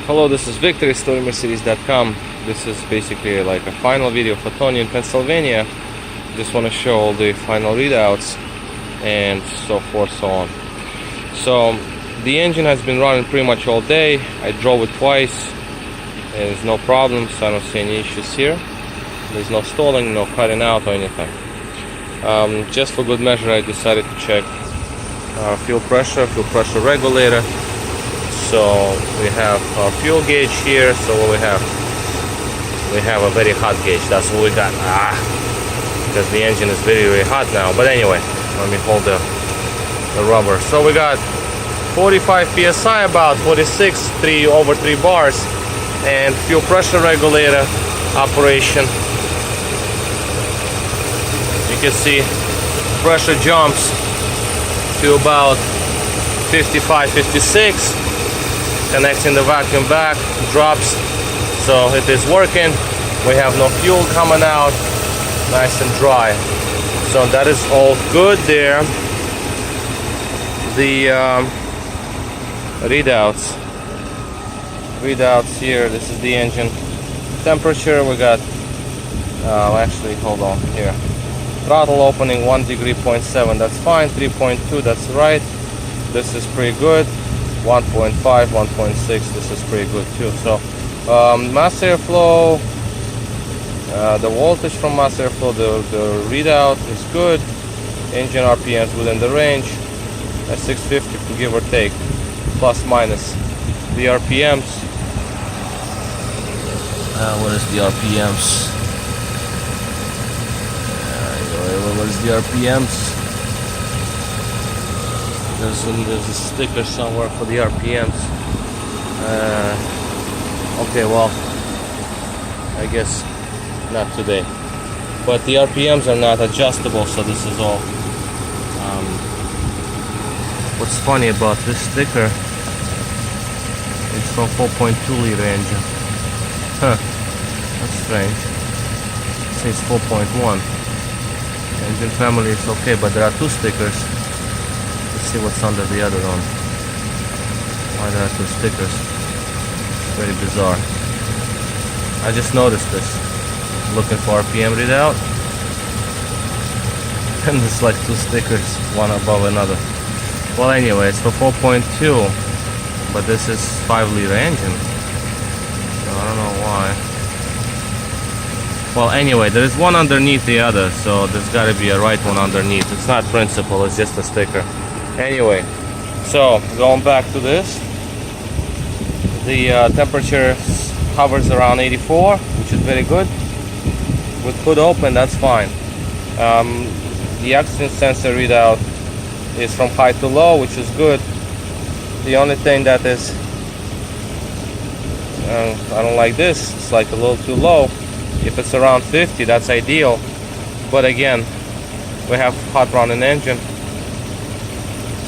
Hello, this is Victor, StoryMercedes.com. This is basically like a final video for Tony in Pennsylvania. Just want to show all the final readouts and so forth, so on. So the engine has been running pretty much all day. I drove it twice. There's no problems. I don't see any issues here. There's no stalling, no cutting out or anything. Just for good measure, I decided to check fuel pressure regulator. So we have our fuel gauge here. So what we have a very hot gauge. That's what we got. Because the engine is very, very hot now. But anyway, let me hold the rubber. So we got 45 psi, about 46, over 3 bars, and fuel pressure regulator operation. You can see pressure jumps to about 55, 56. Connecting the vacuum back, drops, so it is working. We have no fuel coming out, nice and dry. So that is all good there. The readouts here. This is the engine temperature. We got actually, hold on here. Throttle opening 1 degree, 0.7. That's fine. 3.2. That's right. This is pretty good. 1.5, 1.6, this is pretty good too. So mass airflow, the voltage from mass airflow, the readout is good. Engine RPMs within the range at 650, give or take, plus minus. The RPMs, what is the RPMs? What is the RPMs? There's a sticker somewhere for the RPMs. Okay, well, I guess not today. But the RPMs are not adjustable, so this is all. What's funny about this sticker? It's from 4.2 liter engine. Huh? That's strange. It says 4.1. Engine family is okay, but there are 2 stickers. See what's under the other one. Why there are 2 stickers? It's very bizarre. I just noticed this. Looking for RPM readout, and there's like 2 stickers, one above another. Well, anyway, it's for 4.2, but this is 5 liter engine. So I don't know why. Well, anyway, there is one underneath the other, so there's got to be a right one underneath. It's not principal, it's just a sticker. Anyway, so going back to this, the temperature hovers around 84, which is very good. With hood open, that's fine. The oxygen sensor readout is from high to low, which is good. The only thing that is, I don't like this, it's like a little too low. If it's around 50, that's ideal. But again, we have hot running engine,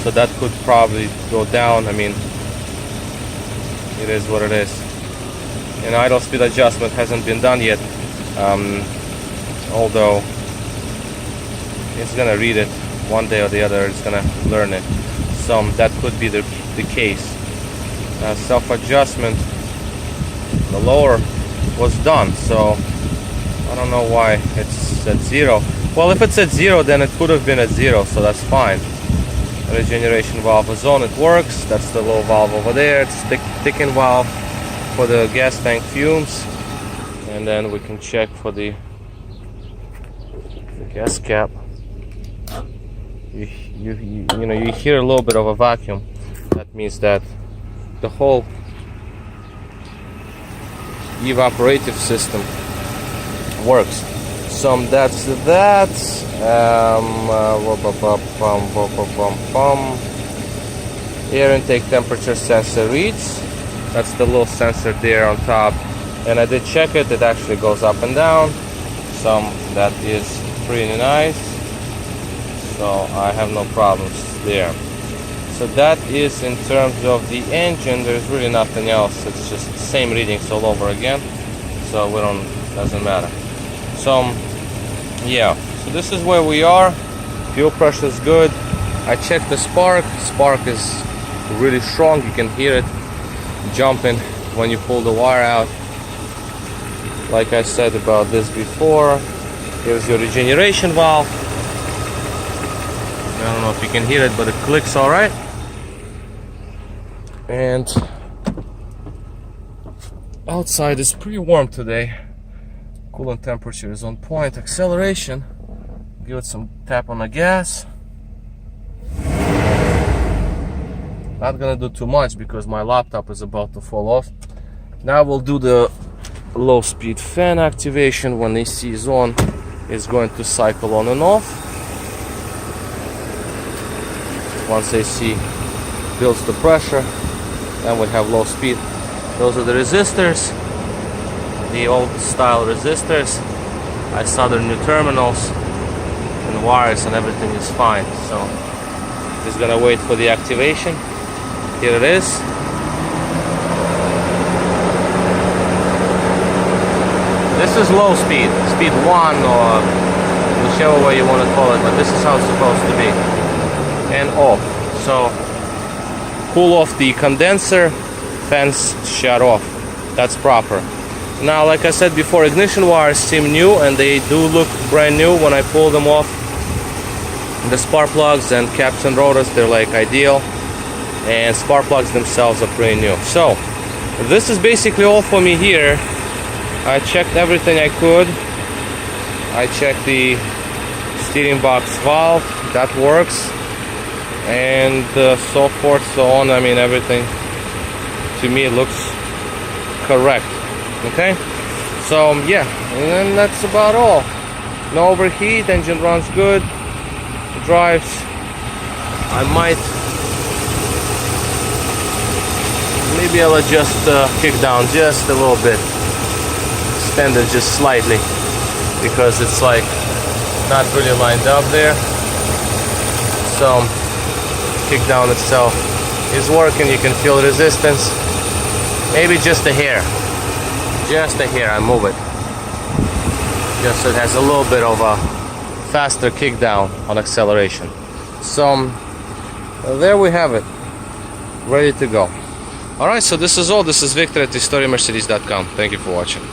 so that could probably go down. I mean, it is what it is. And idle speed adjustment hasn't been done yet, although it's gonna read it one day or the other. It's gonna learn it. So that could be the case. Self-adjustment, the lower was done, so I don't know why it's at 0. Well, if it's at 0, then it could have been at 0, so that's fine. Regeneration valve is on, it works. That's the low valve over there. It's thickened valve for the gas tank fumes. And then we can check for the gas cap. You hear a little bit of a vacuum. That means that the whole evaporative system works. So that's that. Air intake temperature sensor reads. That's the little sensor there on top. And I did check it. It actually goes up and down. So that is pretty nice. So I have no problems there. So that is in terms of the engine. There's really nothing else. It's just the same readings all over again. So doesn't matter. So yeah, so this is where we are. Fuel pressure is good. I checked the spark. Spark is really strong. You can hear it jumping when you pull the wire out. Like I said about this before, here's your regeneration valve. I don't know if you can hear it, but it clicks all right. And outside is pretty warm today. Coolant temperature is on point. Acceleration, give it some tap on the gas. Not gonna do too much because my laptop is about to fall off. Now we'll do the low speed fan activation. When AC is on, it's going to cycle on and off. Once AC builds the pressure, then we have low speed. Those are the resistors, the old style resistors. I soldered new terminals and wires, and everything is fine. So just gonna wait for the activation. Here it is. This is low speed, speed 1 or whichever way you want to call it, but this is how it's supposed to be. And off. So cool off the condenser, fans shut off. That's proper. Now, like I said before, ignition wires seem new, and they do look brand new when I pull them off. The spark plugs and caps and rotors, they're like ideal, and spark plugs themselves are pretty new. So this is basically all for me here. I checked everything I could. I checked the steering box valve, that works, and so forth, so on. I mean, everything to me looks correct. Okay, so yeah, and then that's about all. No overheat, engine runs good, drives. I might, maybe I'll adjust the kick down just a little bit, extend it just slightly, because it's like not really lined up there. So kick down itself is working. You can feel resistance, maybe just a hair, I move it just so it has a little bit of a faster kick down on acceleration. So there we have it, ready to go. Alright, so this is all. This is Victor at HistoriaMercedes.com. Thank you for watching.